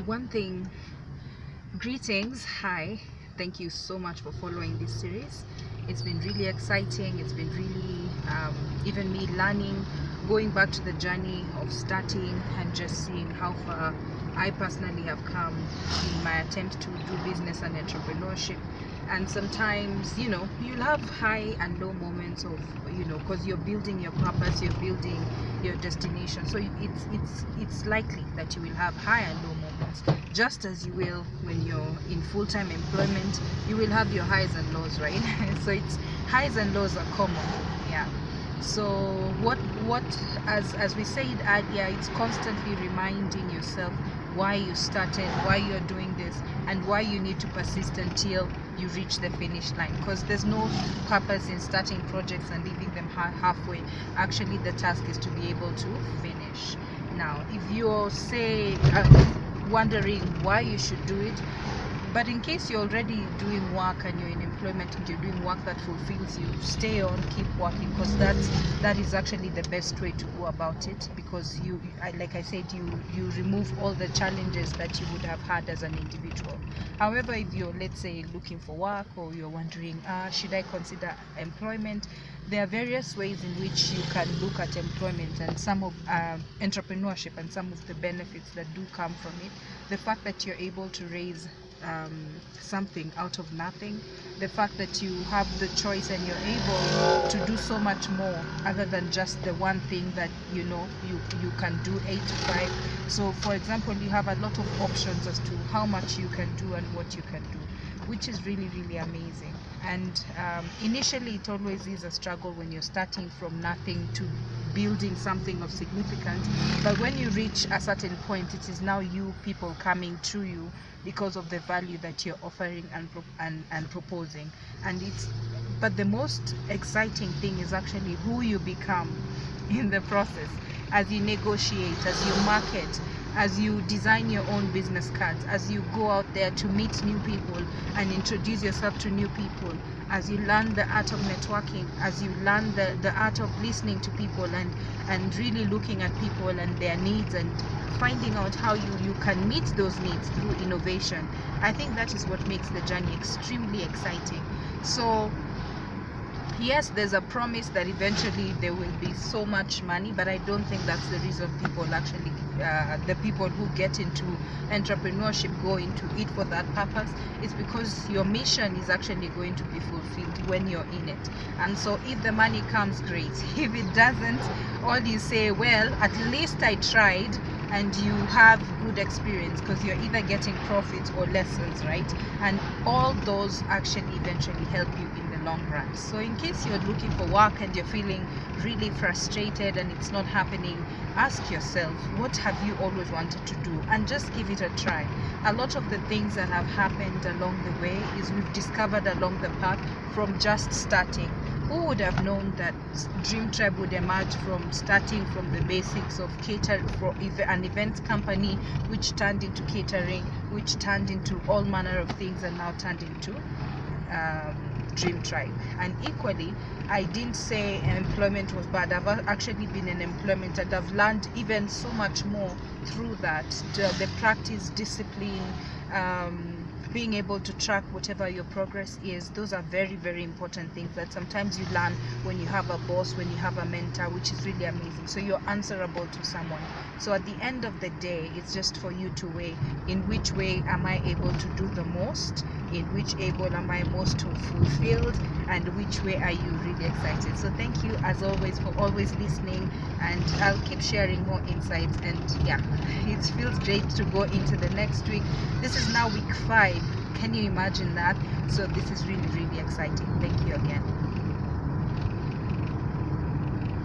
one thing, greetings, hi, thank you so much for following this series. It's been really exciting. It's been really even me learning, going back to the journey of starting and just seeing how far I personally have come in my attempt to do business and entrepreneurship. And sometimes, you'll have high and low moments of, because you're building your purpose, you're building your destination. So it's likely that you will have high and low moments, just as you will when you're in full-time employment. You will have your highs and lows, right? So it's highs and lows are common. Yeah. So what as we said earlier, it's constantly reminding yourself why you started, why you're doing this, and why you need to persist until you reach the finish line, because there's no purpose in starting projects and leaving them halfway. Actually, the task is to be able to finish. Now, if you're wondering why you should do it, but in case you're already doing work and you're in employment and you're doing work that fulfills you, stay on, keep working, because that is actually the best way to go about it, because like I said, you remove all the challenges that you would have had as an individual. However, if you're, let's say, looking for work, or you're wondering, should I consider employment, there are various ways in which you can look at employment and some of entrepreneurship and some of the benefits that do come from it. The fact that you're able to raise something out of nothing, the fact that you have the choice and you're able to do so much more other than just the one thing that you can do 8 to 5. So for example, you have a lot of options as to how much you can do and what you can do, which is really, really amazing. And initially it always is a struggle when you're starting from nothing to building something of significance, but when you reach a certain point, it is now people coming to you because of the value that you're offering and proposing. But the most exciting thing is actually who you become in the process, as you negotiate, as you market, as you design your own business cards, as you go out there to meet new people and introduce yourself to new people, as you learn the art of networking, as you learn the art of listening to people and really looking at people and their needs and finding out how you can meet those needs through innovation. I think that is what makes the journey extremely exciting. So yes, there's a promise that eventually there will be so much money, but I don't think that's the reason people actually, the people who get into entrepreneurship go into it for that purpose. It's because your mission is actually going to be fulfilled when you're in it. And so if the money comes, great. If it doesn't, all you say, well, at least I tried, and you have good experience, because you're either getting profits or lessons, right? And all those actually eventually help you in the long run. So in case you're looking for work and you're feeling really frustrated and it's not happening, ask yourself, what have you always wanted to do, and just give it a try. A lot of the things that have happened along the way is we've discovered along the path from just starting. Who would have known that Dream Tribe would emerge from starting from the basics of catering for an event company, which turned into catering, which turned into all manner of things, and now turned into Dream Tribe. And equally, I didn't say employment was bad. I've actually been in employment and I've learned even so much more through that. The practice, discipline, being able to track whatever your progress is, those are very, very important things that sometimes you learn when you have a boss, when you have a mentor, which is really amazing. So you're answerable to someone. So at the end of the day, it's just for you to weigh, in which way am I able to do the most, in which able am I most fulfilled, and which way are you really excited. So thank you as always for always listening, and I'll keep sharing more insights. And yeah, it feels great to go into the next week. This is now week 5. Can you imagine that? So this is really, really exciting. Thank you again.